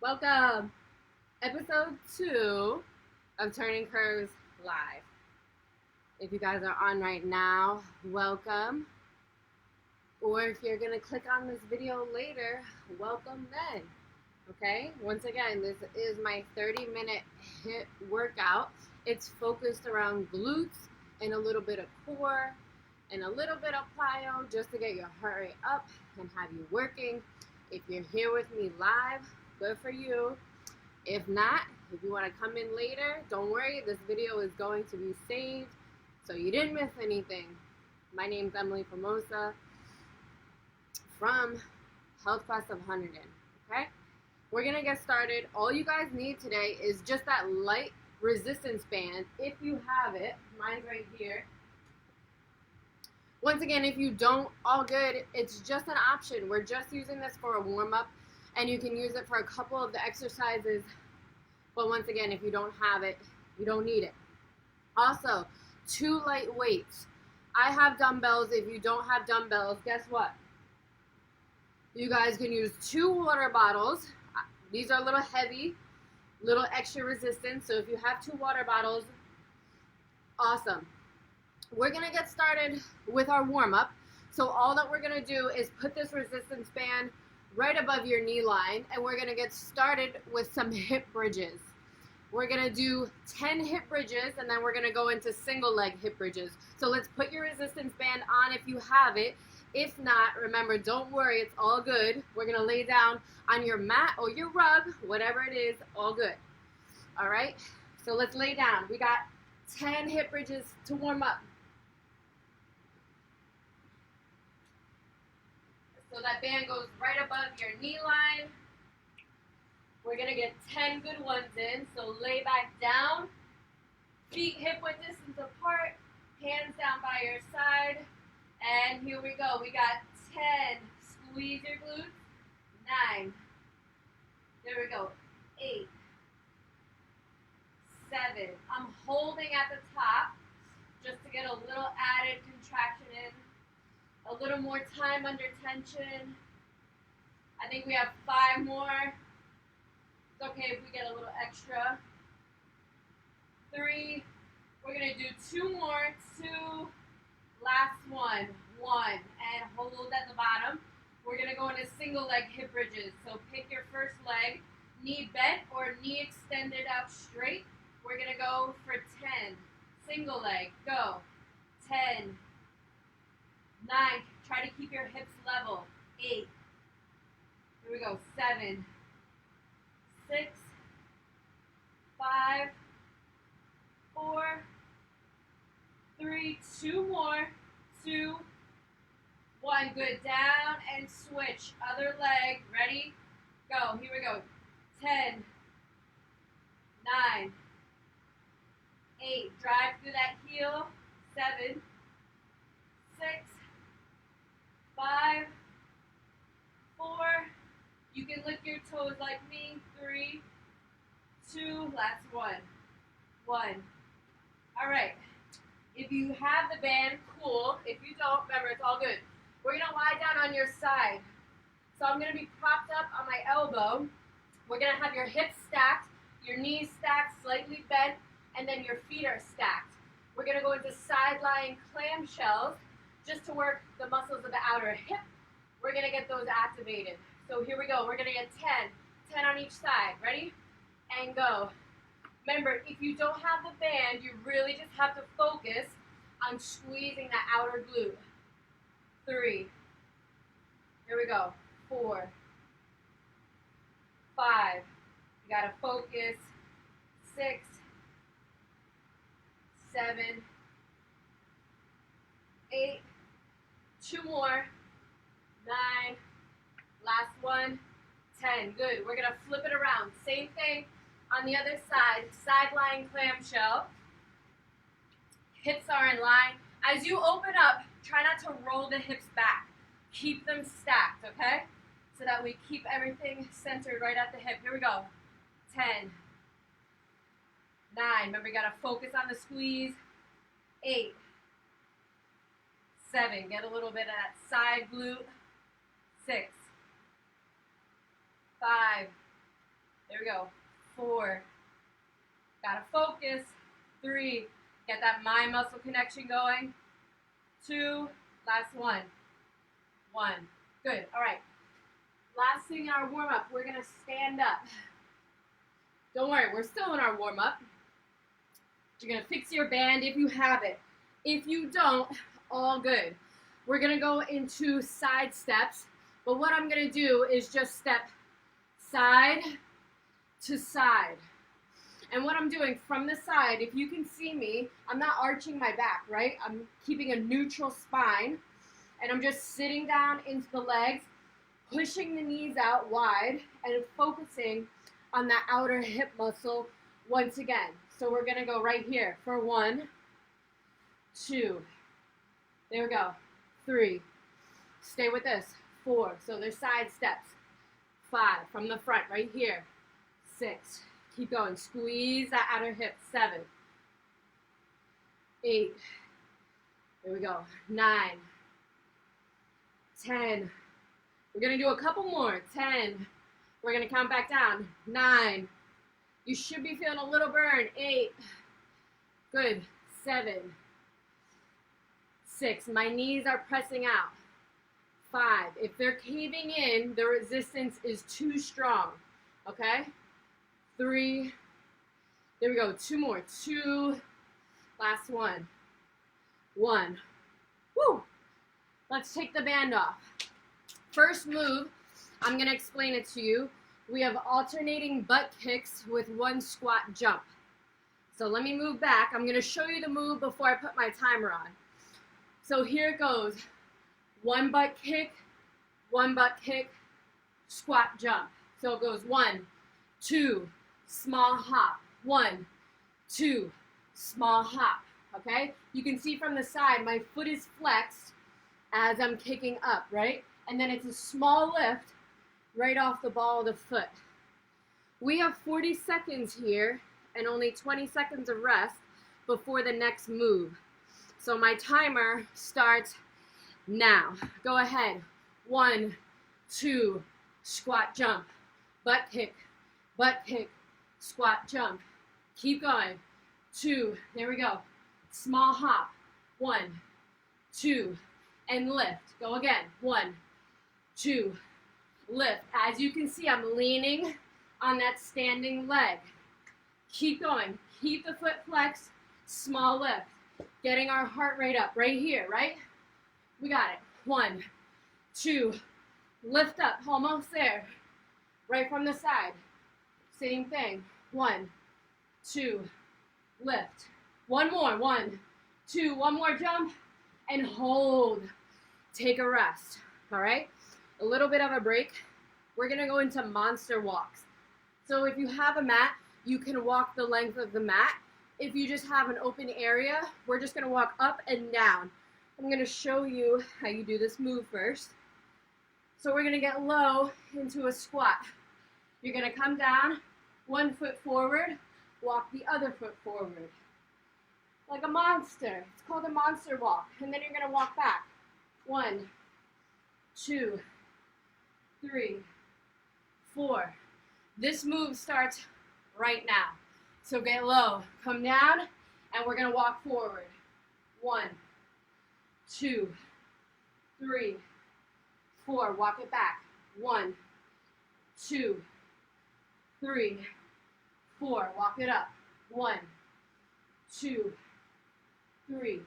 Welcome, episode 2 of Turning Curves Live. If you guys are on right now, welcome. Or if you're going to click on this video later, welcome then. Okay, once again, this is my 30-minute HIIT workout. It's focused around glutes and a little bit of core and a little bit of plyo just to get your heart rate up and have you working. If you're here with me live, good for you. If not, if you want to come in later, don't worry, this video is going to be saved so you didn't miss anything. My name's Emily Formosa from HealthQuest of Hunterdon, okay? We're going to get started. All you guys need today is just that light resistance band, if you have it. Mine's right here. Once again, if you don't, all good. It's just an option. We're just using this for a warm-up, and you can use it for a couple of the exercises. But once again, if you don't have it, you don't need it. Also, 2 light weights. I have dumbbells. If you don't have dumbbells, guess what? You guys can use 2 water bottles. These are a little heavy, little extra resistance. So if you have 2 water bottles, awesome. We're going to get started with our warm-up. So all that we're going to do is put this resistance band right above your knee line, and we're going to get started with some hip bridges. We're going to do 10 hip bridges, and then we're going to go into single leg hip bridges. So let's put your resistance band on if you have it. If not, remember, don't worry, it's all good. We're going to lay down on your mat or your rug, whatever it is, all good. All right? So let's lay down. We got 10 hip bridges to warm up. So that band goes right above your knee line. We're going to get 10 good ones in. So lay back down. Feet hip-width distance apart. Hands down by your side. And here we go. We got 10. Squeeze your glutes. 9. There we go. 8. 7. I'm holding at the top just to get a little added contraction in. A little more time under tension. I think we have 5 more. It's okay if we get a little extra. 3. We're going to do 2 more. 2. Last one. 1. And hold at the bottom. We're going to go into single leg hip bridges. So pick your first leg. Knee bent or knee extended out straight. We're going to go for 10. Single leg. Go. 10. 9, try to keep your hips level. 8, here we go. 7, 6, 5, 4, 3, 2 more, 2, 1. Good, down and switch. Other leg, ready? Go, here we go. 10, 9, 8, drive through that heel. 7, 6, 5, 4, you can lift your toes like me. 3, 2, last one. 1. All right. If you have the band, cool. If you don't, remember, it's all good. We're going to lie down on your side. So I'm going to be propped up on my elbow. We're going to have your hips stacked, your knees stacked, slightly bent, and then your feet are stacked. We're going to go into side lying clamshells. Just to work the muscles of the outer hip, we're going to get those activated. So here we go. We're going to get 10 on each side. Ready? And go. Remember, if you don't have the band, you really just have to focus on squeezing that outer glute. 3. Here we go. 4. 5. You got to focus. 6. 7. 8. 2 more. 9. Last one. 10. Good. We're going to flip it around. Same thing on the other side. Side lying clamshell. Hips are in line. As you open up, try not to roll the hips back. Keep them stacked, okay? So that we keep everything centered right at the hip. Here we go. 10. 9. Remember, you got to focus on the squeeze. 8. 7. Get a little bit of that side glute. 6. 5. There we go. 4. Gotta focus. 3. Get that mind-muscle connection going. 2. Last one. 1. Good. All right. Last thing in our warm-up, we're going to stand up. Don't worry, we're still in our warm-up. You're going to fix your band if you have it. If you don't, all good. We're going to go into side steps, but what I'm going to do is just step side to side. And what I'm doing from the side, if you can see me, I'm not arching my back, right? I'm keeping a neutral spine, and I'm just sitting down into the legs, pushing the knees out wide, and focusing on that outer hip muscle once again. So we're gonna go right here for 1, 2, there we go, 3, stay with this, 4, so there's side steps, 5, from the front, right here, 6, keep going, squeeze that outer hip, 7, 8, there we go, 9, 10, we're going to do a couple more, 10, we're going to count back down, 9, you should be feeling a little burn, 8, good, 7, 6, my knees are pressing out, 5, if they're caving in, the resistance is too strong, okay, 3, there we go, 2 more, 2, last one, 1, woo, let's take the band off. First move, I'm going to explain it to you. We have alternating butt kicks with 1 squat jump. So let me move back. I'm going to show you the move before I put my timer on. So here it goes. 1 butt kick, squat jump. So it goes 1, 2, small hop. 1, 2, small hop. Okay? You can see from the side, my foot is flexed as I'm kicking up, right? And then it's a small lift right off the ball of the foot. We have 40 seconds here and only 20 seconds of rest before the next move. So my timer starts now. Go ahead. 1, 2, squat jump, butt kick, squat jump. Keep going. 2, there we go. Small hop. 1, 2, and lift. Go again. 1, 2, lift. As you can see, I'm leaning on that standing leg. Keep going. Keep the foot flexed. Small lift. Getting our heart rate up right here, right? We got it. 1, 2, lift up. Almost there. Right from the side. Same thing. 1, 2, lift. 1 more. 1, 2, 1 more jump. And hold. Take a rest. All right? A little bit of a break. We're going to go into monster walks. So if you have a mat, you can walk the length of the mat. If you just have an open area, we're just going to walk up and down. I'm going to show you how you do this move first. So we're going to get low into a squat. You're going to come down, 1 foot forward, walk the other foot forward. Like a monster. It's called a monster walk. And then you're going to walk back. 1, 2, 3, 4. This move starts right now. So get low, come down, and we're gonna walk forward. 1, 2, 3, 4. Walk it back. 1, 2, 3, 4. Walk it up. 1, 2, 3,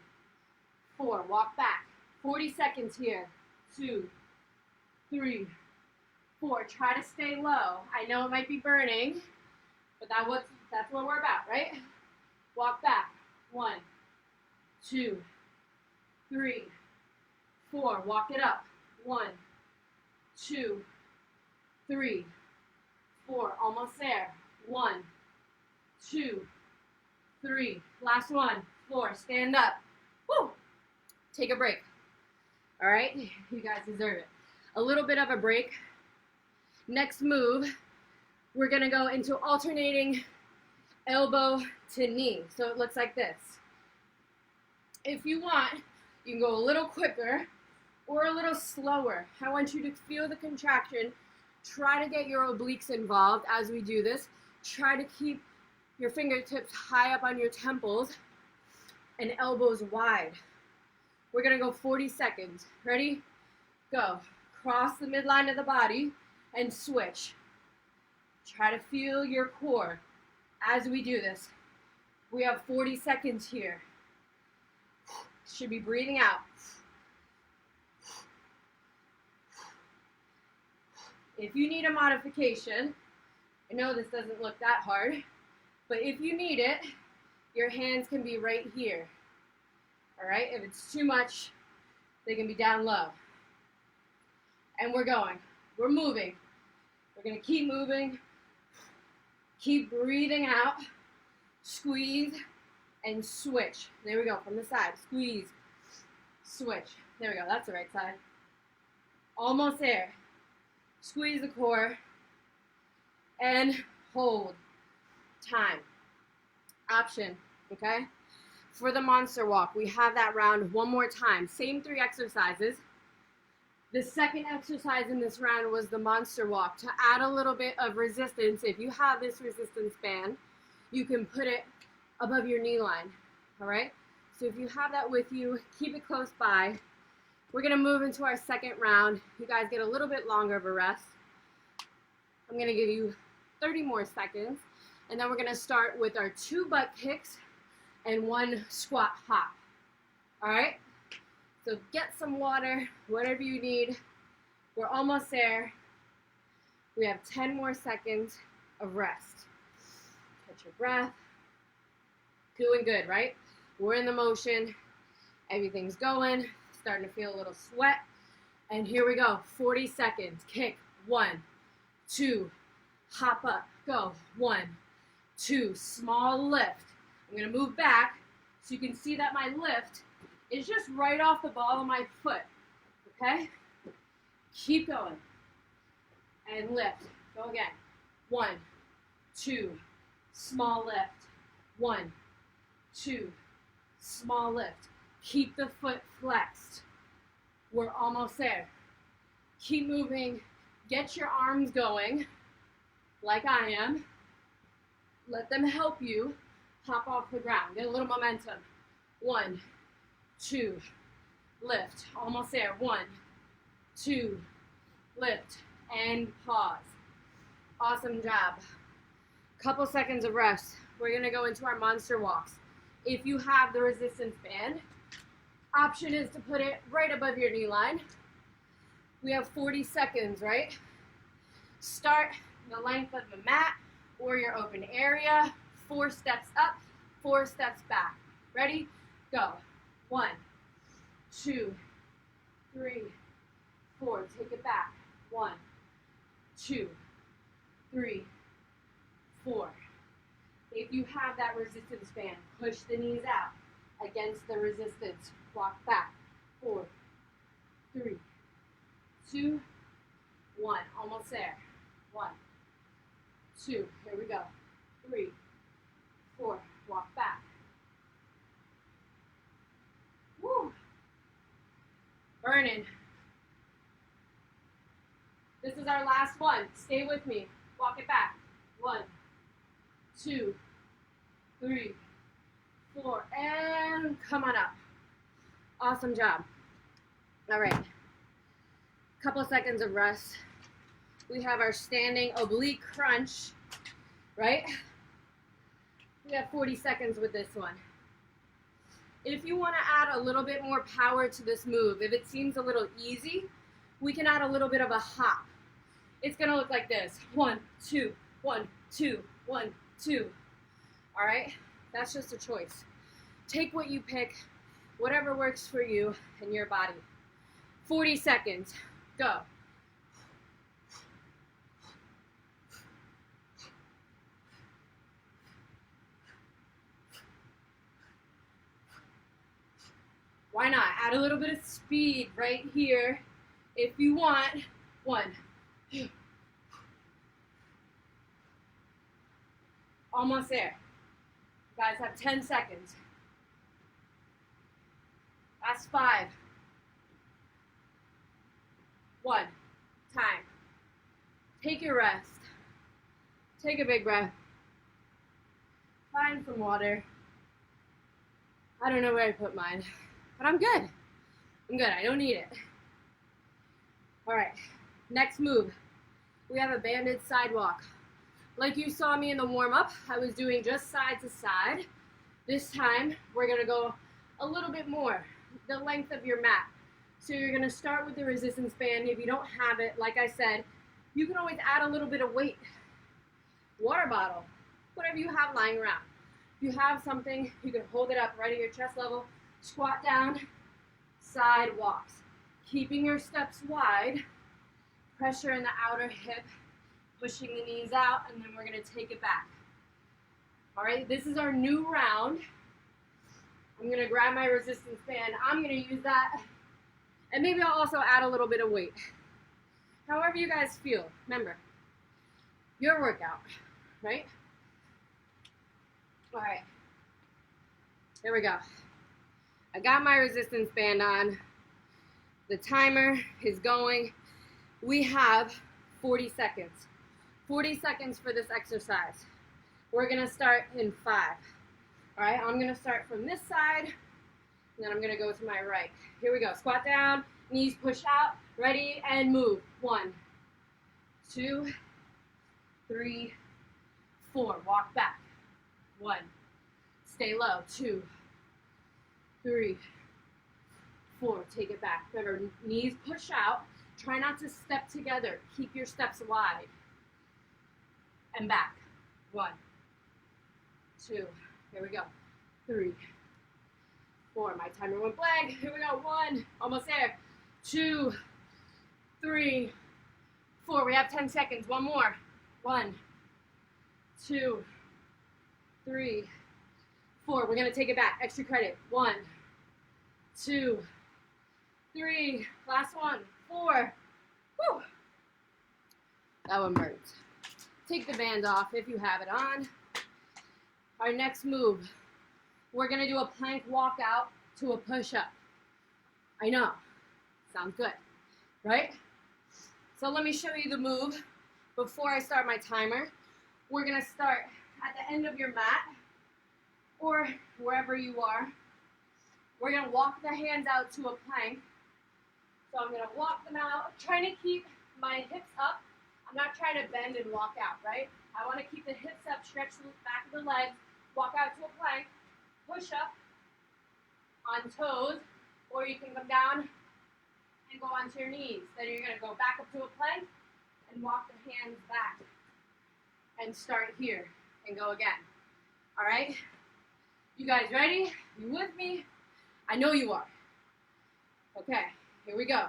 4. Walk back. 40 seconds here. 2, 3, 4. Try to stay low. I know it might be burning, but that's what we're about, right? Walk back. 1, 2, 3, 4. Walk it up. 1, 2, 3, 4. Almost there. 1, 2, 3. Last one. 4. Stand up. Woo! Take a break. All right? You guys deserve it. A little bit of a break. Next move, we're going to go into alternating elbow to knee. So it looks like this. If you want, you can go a little quicker or a little slower. I want you to feel the contraction Try to get your obliques involved as we do this. Try to keep your fingertips high up on your temples and elbows wide. We're gonna go 40 seconds. Ready? Go. Cross the midline of the body and switch. Try to feel your core as we do this. We have 40 seconds here. Should be breathing out. If you need a modification, I know this doesn't look that hard, but if you need it, your hands can be right here. All right, if it's too much, they can be down low. And we're going, we're moving. We're gonna keep moving, keep breathing out, squeeze, and switch. There we go, from the side, squeeze, switch. There we go, that's the right side. Almost there. Squeeze the core, and hold. Time. Option, okay? For the monster walk, we have that round one more time. Same 3 exercises. The second exercise in this round was the monster walk. To add a little bit of resistance, if you have this resistance band, you can put it above your knee line, all right? So if you have that with you, keep it close by. We're gonna move into our second round. You guys get a little bit longer of a rest. I'm gonna give you 30 more seconds, and then we're gonna start with our 2 butt kicks and 1 squat hop, all right? So get some water, whatever you need. We're almost there. We have 10 more seconds of rest. Catch your breath. Doing good, right? We're in the motion. Everything's going. Starting to feel a little sweat. And here we go. 40 seconds. Kick. 1, 2, hop up. Go. 1, 2, small lift. I'm going to move back so you can see that my lift is just right off the ball of my foot. Okay? Keep going. And lift. Go again. 1, 2, small lift. 1, 2, small lift. Keep the foot flexed. We're almost there. Keep moving. Get your arms going like I am. Let them help you hop off the ground. Get a little momentum. 1, 2, lift. Almost there. 1, 2, lift, and pause. Awesome job. Couple seconds of rest. We're gonna go into our monster walks. If you have the resistance band, option is to put it right above your knee line. We have 40 seconds, right? Start the length of the mat or your open area. 4 steps up, 4 steps back. Ready? Go. 1, 2, 3, 4. Take it back. 1, 2, 3, 4. If you have that resistance band, push the knees out against the resistance. Walk back. 4, 3, 2, 1. Almost there. 1, 2. Here we go. 3, 4. Walk back. Woo. Burning. This is our last one. Stay with me. Walk it back. 1, 2, 3, 4, and come on up. Awesome job. All right. Couple seconds of rest. We have our standing oblique crunch, right? We have 40 seconds with this one. If you want to add a little bit more power to this move, if it seems a little easy, we can add a little bit of a hop. It's going to look like this. 1, 2, 1, 2, 1, 2. All right? That's just a choice. Take what you pick, whatever works for you and your body. 40 seconds. Go. Why not? Add a little bit of speed right here if you want. 1, 2. Almost there. You guys have 10 seconds. Last 5. 1. Time. Take your rest. Take a big breath. Find some water. I don't know where I put mine, but I'm good. I'm good. I don't need it. All right, next move. We have a banded sidewalk. Like you saw me in the warm-up, I was doing just side to side. This time, we're gonna go a little bit more, the length of your mat. So you're gonna start with the resistance band. If you don't have it, like I said, you can always add a little bit of weight. Water bottle, whatever you have lying around. If you have something, you can hold it up right at your chest level, squat down, side walks. Keeping your steps wide, pressure in the outer hip, pushing the knees out, and then we're gonna take it back. All right, this is our new round. I'm gonna grab my resistance band. I'm gonna use that, and maybe I'll also add a little bit of weight. However you guys feel. Remember, your workout, right? All right, here we go. I got my resistance band on. The timer is going. We have 40 seconds. 40 seconds for this exercise. We're gonna start in 5. All right, I'm gonna start from this side, and then I'm gonna go to my right. Here we go, squat down, knees push out, ready, and move. 1, 2, 3, 4, walk back. 1, stay low, 2, 3, 4, take it back. Remember, knees push out. Try not to step together. Keep your steps wide. And back. 1, 2, here we go. 3, 4, my timer went blank. Here we go, 1, almost there. 2, 3, 4, we have 10 seconds, one more. 1, 2, 3, 4, we're gonna take it back, extra credit. 1, 2, 3, last one, 4. Woo! That one burns. Take the band off if you have it on. Our next move, we're gonna do a plank walkout to a push-up. I know, sounds good, right? So let me show you the move before I start my timer. We're gonna start at the end of your mat or wherever you are. We're gonna walk the hands out to a plank. So I'm gonna walk them out, trying to keep my hips up. I'm not trying to bend and walk out, right? I wanna keep the hips up, stretch the back of the legs, walk out to a plank, push up on toes, or you can come down and go onto your knees. Then you're gonna go back up to a plank and walk the hands back and start here and go again. All right? You guys ready? You with me? I know you are. Okay, here we go.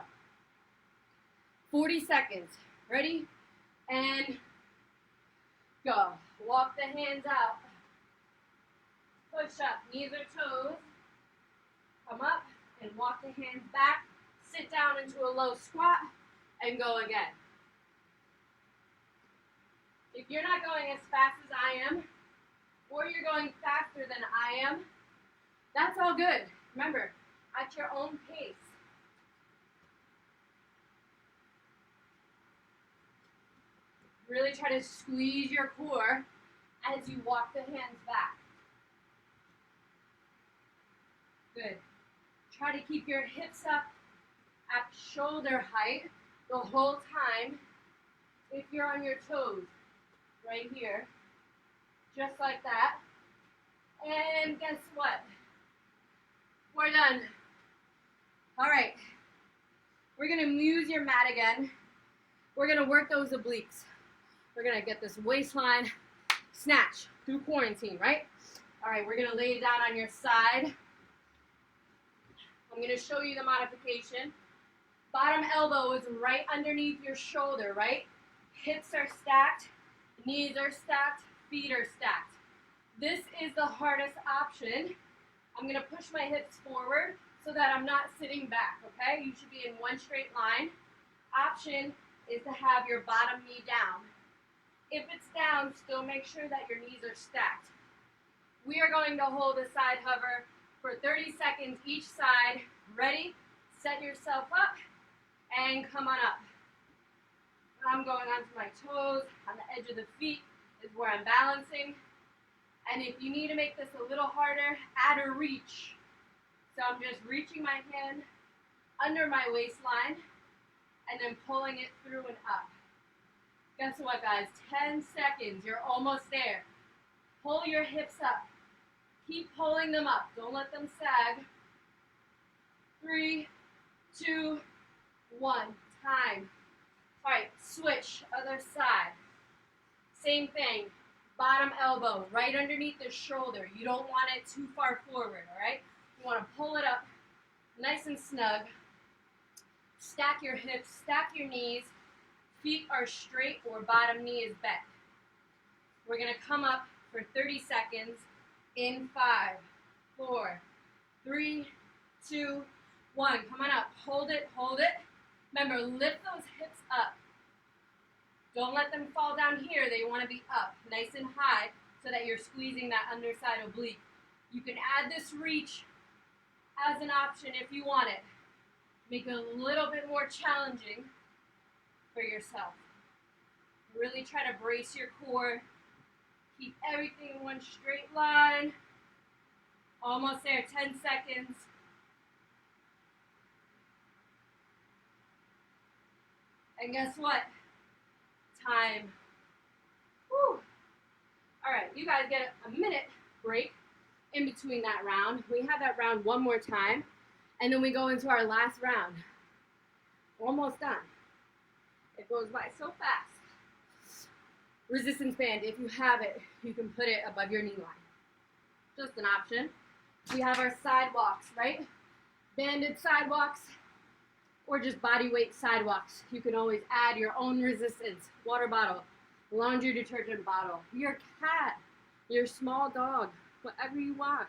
40 seconds. Ready? And go. Walk the hands out. Push up, knees or toes. Come up and walk the hands back. Sit down into a low squat and go again. If you're not going as fast as I am, or you're going faster than I am, that's all good. Remember, at your own pace. Really try to squeeze your core as you walk the hands back. Good. Try to keep your hips up at shoulder height the whole time. If you're on your toes, right here, just like that. And guess what? We're done. All right. We're gonna use your mat again. We're gonna work those obliques. We're gonna get this waistline snatch through quarantine, right? All right, we're gonna lay it down on your side. I'm gonna show you the modification. Bottom elbow is right underneath your shoulder, right? Hips are stacked, knees are stacked, feet are stacked. This is the hardest option. I'm gonna push my hips forward so that I'm not sitting back, okay? You should be in one straight line. Option is to have your bottom knee down. If it's down, still make sure that your knees are stacked. We are going to hold a side hover for 30 seconds each side. Ready? Set yourself up and come on up. I'm going onto my toes. On the edge of the feet is where I'm balancing. And if you need to make this a little harder, add a reach. So I'm just reaching my hand under my waistline and then pulling it through and up. Guess what, guys? 10 seconds. You're almost there. Pull your hips up. Keep pulling them up. Don't let them sag. 3, 2, 1. Time. All right, switch. Other side. Same thing. Bottom elbow right underneath the shoulder. You don't want it too far forward, all right? You want to pull it up nice and snug. Stack your hips, stack your knees. Feet are straight or bottom knee is bent. We're going to come up for 30 seconds in 5, 4, 3, 2, 1. Come on up. Hold it, hold it. Remember, lift those hips up. Don't let them fall down here. They want to be up nice and high so that you're squeezing that underside oblique. You can add this reach as an option if you want it. Make it a little bit more challenging for yourself. Really try to brace your core. Keep everything in one straight line. Almost there, 10 seconds. And guess what? Time. Woo. All right, you guys get a minute break in between that round. We have that round one more time, and then we go into our last round. Almost done. It goes by so fast. Resistance band, if you have it, you can put it above your knee line. Just an option. We have our sidewalks, right? Banded sidewalks, or just body weight sidewalks. You can always add your own resistance. Water bottle, laundry detergent bottle, your cat, your small dog, whatever you want.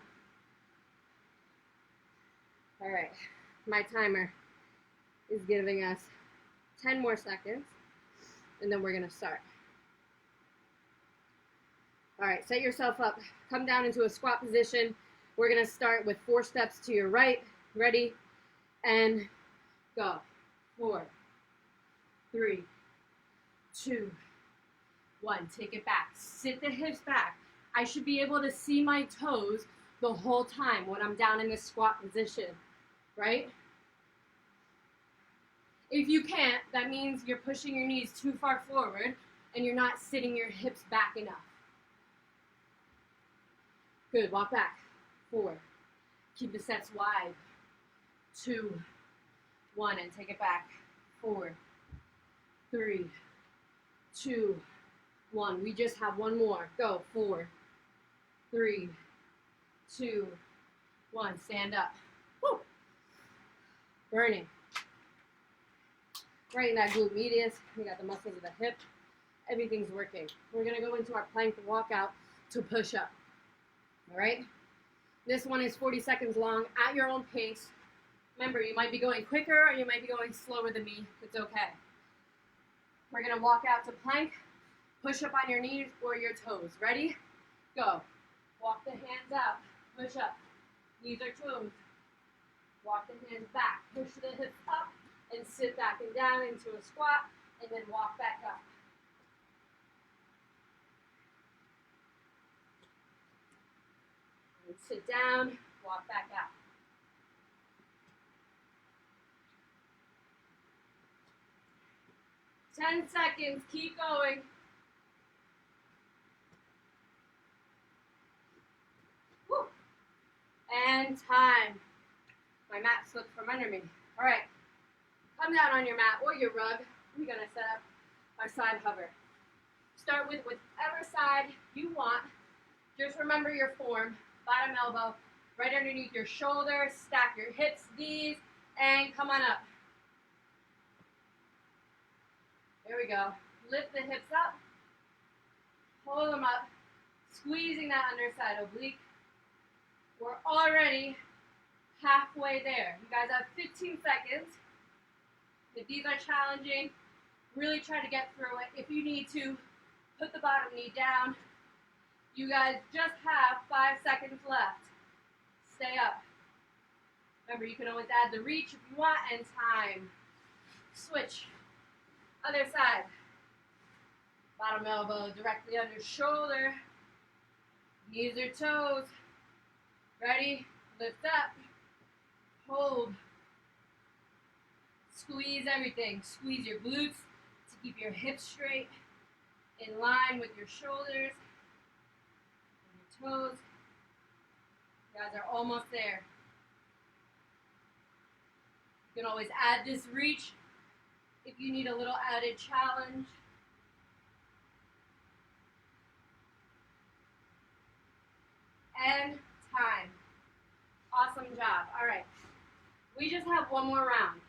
All right, my timer is giving us 10 more seconds, and then we're gonna start. All right, set yourself up. Come down into a squat position. We're gonna start with 4 steps to your right. Ready? And go. 4, 3, 2, 1. Take it back. Sit the hips back. I should be able to see my toes the whole time when I'm down in this squat position, right? If you can't, that means you're pushing your knees too far forward and you're not sitting your hips back enough. Good, walk back. 4. Keep the sets wide. 2, 1, and take it back. 4, 3, 2, 1. We just have one more. Go. 4, 3, 2, 1. Stand up. Woo. Burning. Right in that glute medius. We got the muscles of the hip. Everything's working. We're going to go into our plank walkout to push up. All right? This one is 40 seconds long at your own pace. Remember, you might be going quicker or you might be going slower than me. It's okay. We're going to walk out to plank. Push up on your knees or your toes. Ready? Go. Walk the hands out. Push up. Knees or toes. Walk the hands back. Push the hips up and sit back and down into a squat and then walk back up. And sit down, walk back up. Ten seconds, keep going. Woo. And time. My mat slipped from under me. All right, come down on your mat or your rug. We're gonna set up our side hover. Start with whichever side you want. Just remember your form. Bottom elbow right underneath your shoulder. Stack your hips, knees, and come on up. There we go. Lift the hips up. Pull them up. Squeezing that underside oblique. We're already halfway there. You guys have 15 seconds. If these are challenging, really try to get through it. If you need to, put the bottom knee down. You guys just have 5 seconds left. Stay up. Remember, you can always add the reach if you want, and time. Switch. Other side. Bottom elbow directly under shoulder. Knees or toes. Ready? Lift up. Hold. Squeeze everything. Squeeze your glutes to keep your hips straight, in line with your shoulders and your toes. You guys are almost there. You can always add this reach if you need a little added challenge. And time. Awesome job. All right. We just have one more round.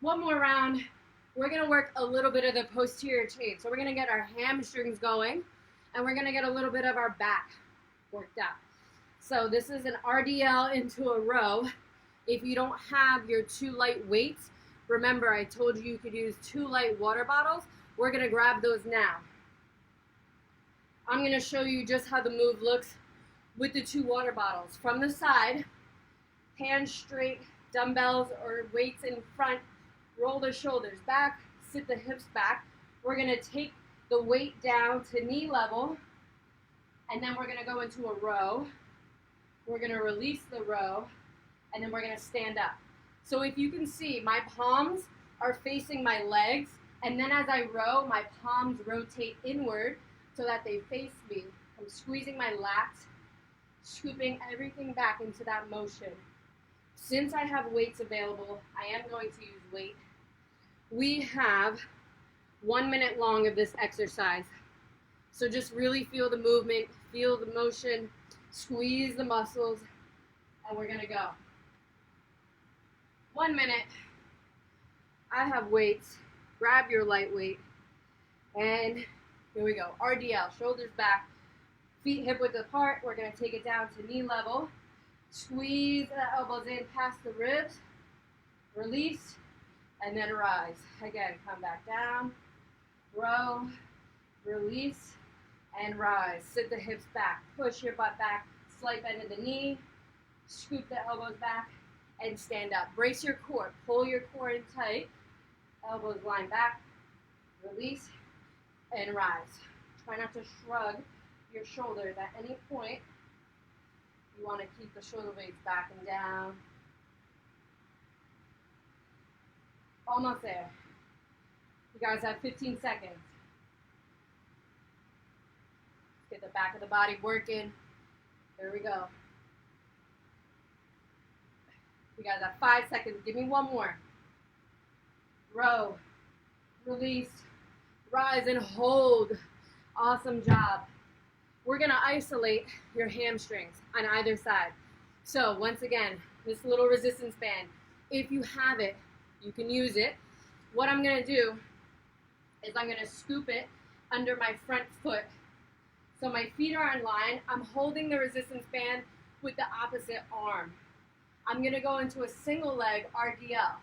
One more round. We're going to work a little bit of the posterior chain. So we're going to get our hamstrings going, and we're going to get a little bit of our back worked out. So this is an RDL into a row. If you don't have your 2 light weights, remember I told you could use 2 light water bottles. We're going to grab those now. I'm going to show you just how the move looks with the 2 water bottles. From the side, hands straight, dumbbells or weights in front, roll the shoulders back, sit the hips back. We're going to take the weight down to knee level, and then we're going to go into a row. We're going to release the row, and then we're going to stand up. So if you can see, my palms are facing my legs, and then as I row, my palms rotate inward so that they face me. I'm squeezing my lats, scooping everything back into that motion. Since I have weights available, I am going to use weight. We have 1 minute long of this exercise. So just really feel the movement, feel the motion, squeeze the muscles, and we're gonna go. 1 minute. I have weights. Grab your light weight. And here we go. RDL, shoulders back, feet hip width apart. We're gonna take it down to knee level. Squeeze the elbows in past the ribs. Release, and then rise. Again, come back down. Row, release, and rise. Sit the hips back. Push your butt back. Slight bend in the knee. Scoop the elbows back and stand up. Brace your core. Pull your core in tight. Elbows line back. Release and rise. Try not to shrug your shoulders at any point. You want to keep the shoulder blades back and down. Almost there. You guys have 15 seconds. Get the back of the body working. There we go. You guys have 5 seconds. Give me one more. Row, release, rise and hold. Awesome job. We're gonna isolate your hamstrings on either side. So once again, this little resistance band, if you have it, you can use it. What I'm gonna do is I'm gonna scoop it under my front foot. So my feet are in line. I'm holding the resistance band with the opposite arm. I'm gonna go into a single leg RDL.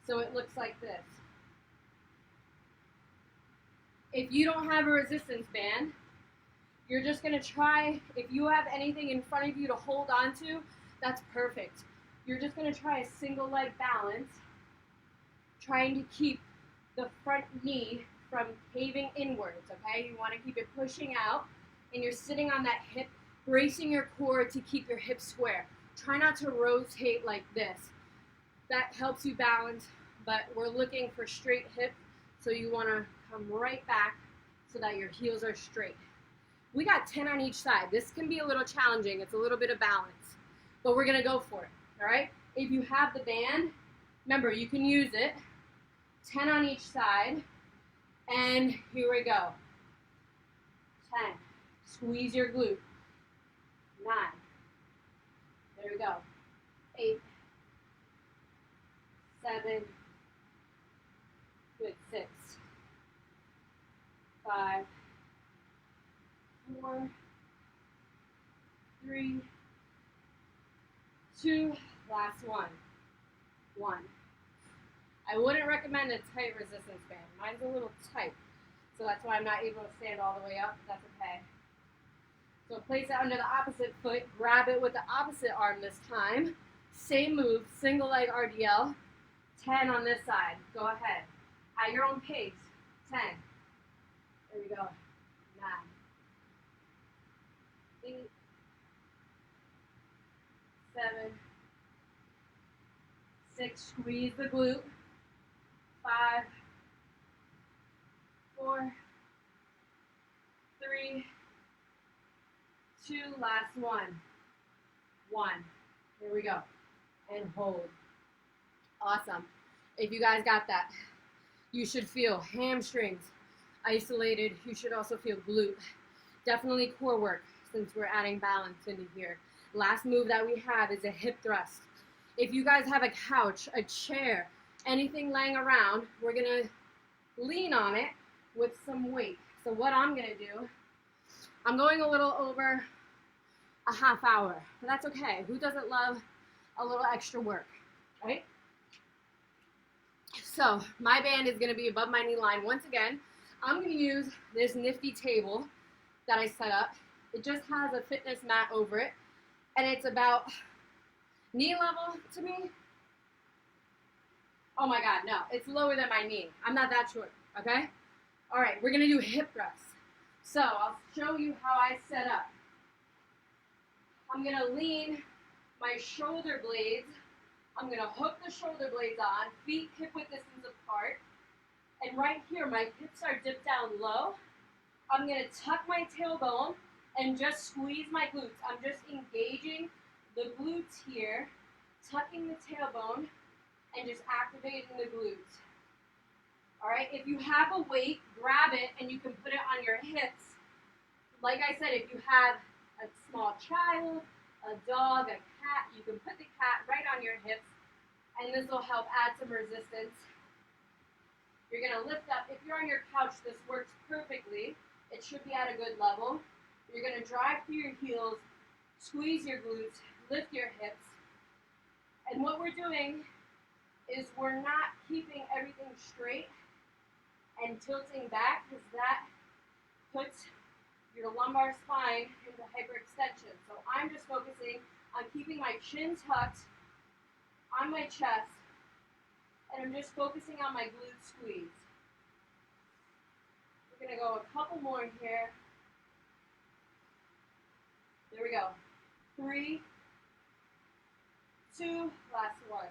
So it looks like this. If you don't have a resistance band, you're just gonna try, if you have anything in front of you to hold on to, that's perfect. You're just gonna try a single leg balance, trying to keep the front knee from caving inwards, okay? You wanna keep it pushing out, and you're sitting on that hip, bracing your core to keep your hips square. Try not to rotate like this. That helps you balance, but we're looking for straight hip, so you wanna come right back so that your heels are straight. We got 10 on each side. This can be a little challenging. It's a little bit of balance, but we're gonna go for it, all right? If you have the band, remember, you can use it. 10 on each side, and here we go. 10, squeeze your glute. 9, there we go. 8, 7, good, 6, 5, 4, 3, 2, last one. 1. I wouldn't recommend a tight resistance band. Mine's a little tight, so that's why I'm not able to stand all the way up, but that's okay. So place it under the opposite foot, grab it with the opposite arm this time. Same move, single leg RDL. 10 on this side, go ahead. At your own pace, 10, There we go. 9, 8, 7, 6. Squeeze the glute. 5, 4, 3, 2. Last one. 1. Here we go. And hold. Awesome. If you guys got that, you should feel hamstrings isolated. You should also feel glute. Definitely core work since we're adding balance into here. Last move that we have is a hip thrust. If you guys have a couch, a chair, anything laying around, we're going to lean on it with some weight. So what I'm going to do, I'm going a little over a half hour. But that's okay. Who doesn't love a little extra work, right? So my band is going to be above my knee line. Once again, I'm going to use this nifty table that I set up. It just has a fitness mat over it, and it's about knee level to me. Oh my God, no, it's lower than my knee. I'm not that short, okay? All right, we're going to do hip thrusts. So I'll show you how I set up. I'm going to lean my shoulder blades. I'm going to hook the shoulder blades on, feet hip-width distance apart. And right here, my hips are dipped down low. I'm going to tuck my tailbone and just squeeze my glutes. I'm just engaging the glutes here, tucking the tailbone, and just activating the glutes. All right, if you have a weight, grab it and you can put it on your hips. Like I said, if you have a small child, a dog, a cat, you can put the cat right on your hips, and this will help add some resistance. You're going to lift up. If you're on your couch, this works perfectly. It should be at a good level. You're going to drive through your heels, squeeze your glutes, lift your hips. And what we're doing is we're not keeping everything straight and tilting back, because that puts your lumbar spine into hyperextension. So I'm just focusing on keeping my chin tucked on my chest, and I'm just focusing on my glute squeeze. We're going to go a couple more here. There we go. 3, 2, last one.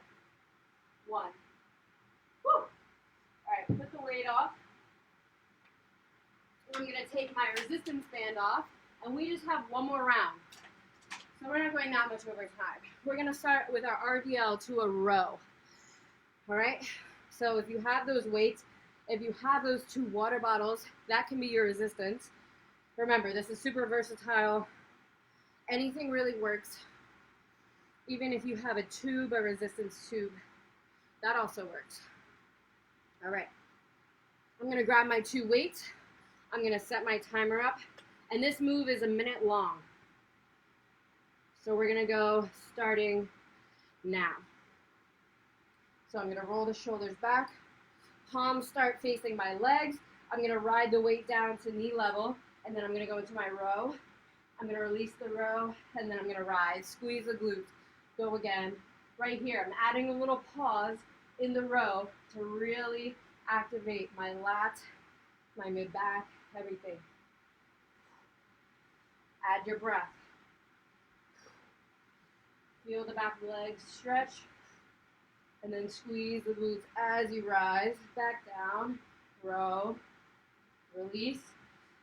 1. Woo! All right, put the weight off. I'm going to take my resistance band off, and we just have one more round. So we're not going that much over time. We're going to start with our RDL to a row. All right? So if you have those weights, if you have those 2 water bottles, that can be your resistance. Remember, this is super versatile. Anything really works. Even if you have a tube, a resistance tube, that also works. All right. I'm going to grab my 2 weights. I'm going to set my timer up, and this move is a minute long. So we're going to go starting now. So I'm going to roll the shoulders back. Palms start facing my legs. I'm going to ride the weight down to knee level, and then I'm going to go into my row. I'm going to release the row, and then I'm going to rise. Squeeze the glutes. Go again. Right here, I'm adding a little pause in the row to really activate my lats, my mid-back, everything. Add your breath. Feel the back of the legs stretch, and then squeeze the glutes as you rise. Back down, row, release,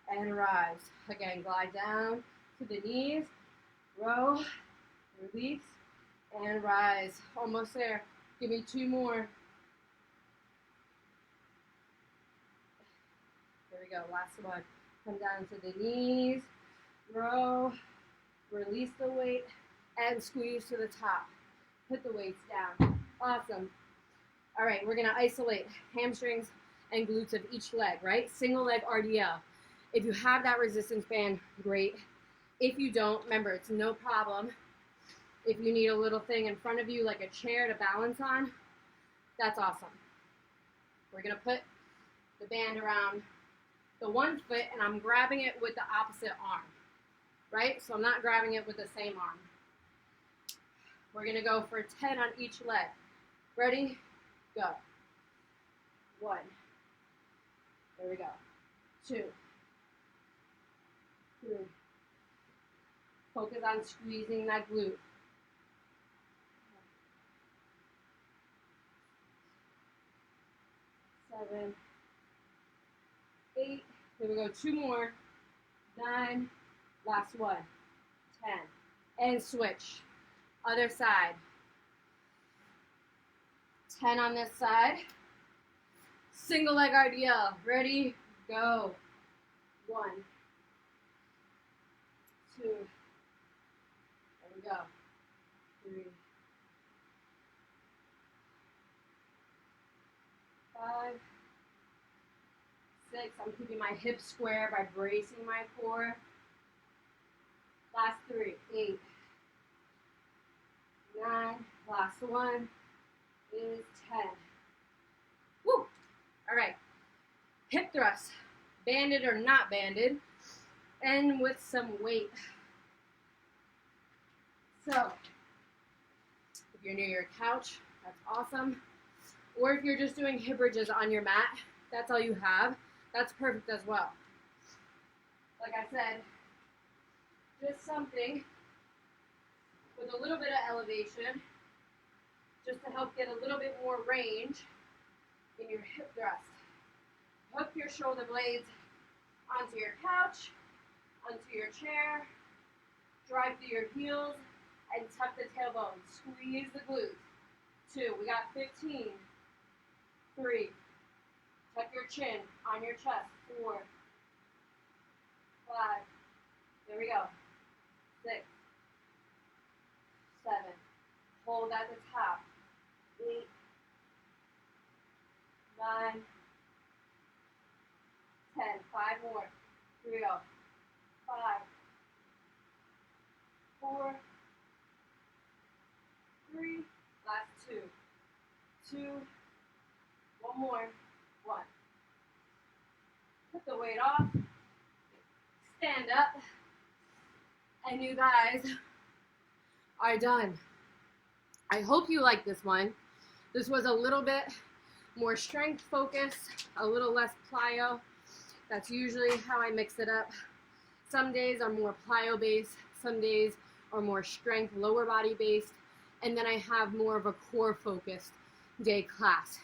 and rise. Again, glide down to the knees, row, release, and rise. Almost there. Give me 2 more. There we go, last one. Come down to the knees, row, release the weight, and squeeze to the top. Put the weights down. Awesome. All right, we're going to isolate hamstrings and glutes of each leg, right? Single leg RDL. If you have that resistance band, great. If you don't, remember, it's no problem. If you need a little thing in front of you, like a chair to balance on, that's awesome. We're going to put the band around the 1 foot, and I'm grabbing it with the opposite arm, right? So I'm not grabbing it with the same arm. We're going to go for 10 on each leg. Ready? Go. 1. There we go. 2. Focus on squeezing that glute. 7, 8. Here we go. 2 more. 9. Last one. 10. And switch. Other side. 10 on this side. Single leg RDL. Ready? Go. 1, 2. There we go. 3, 5, 6. I'm keeping my hips square by bracing my core. Last 3. 8, 9. Last one is 10. Woo! All right. Hip thrust, banded or not banded, and with some weight. So, if you're near your couch, that's awesome. Or if you're just doing hip bridges on your mat, that's all you have, that's perfect as well. Like I said, just something with a little bit of elevation, just to help get a little bit more range in your hip thrust. Hook your shoulder blades onto your couch, onto your chair, drive through your heels, and tuck the tailbone. Squeeze the glutes. 2, we got 15. 3, tuck your chin on your chest. 4, 5, there we go. 6, 7, hold at the top. 8, 9, 10, 5 more. Here we go. 5, 4, 3, last 2, 2, 1 more, 1. Put the weight off, stand up, and you guys are done. I hope you liked this one. This was a little bit more strength focused, a little less plyo. That's usually how I mix it up. Some days are more plyo based, some days are more strength, lower body based, and then I have more of a core focused day class.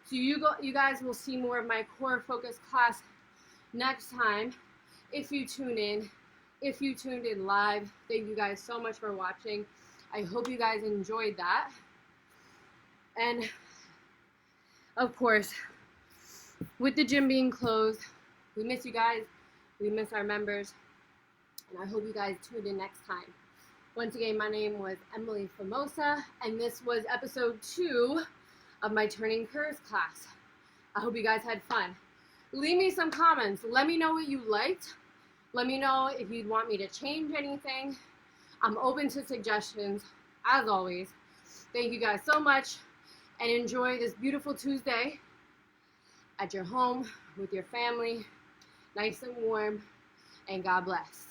So you guys will see more of my core focused class next time if you tune in. If you tuned in live, thank you guys so much for watching. I hope you guys enjoyed that. And of course, with the gym being closed, we miss you guys, we miss our members, and I hope you guys tune in next time. Once again, my name was Emily Famosa, and this was episode 2 of my Turning Curves class. I hope you guys had fun. Leave me some comments. Let me know what you liked. Let me know if you'd want me to change anything. I'm open to suggestions, as always. Thank you guys so much, and enjoy this beautiful Tuesday at your home with your family, nice and warm, and God bless.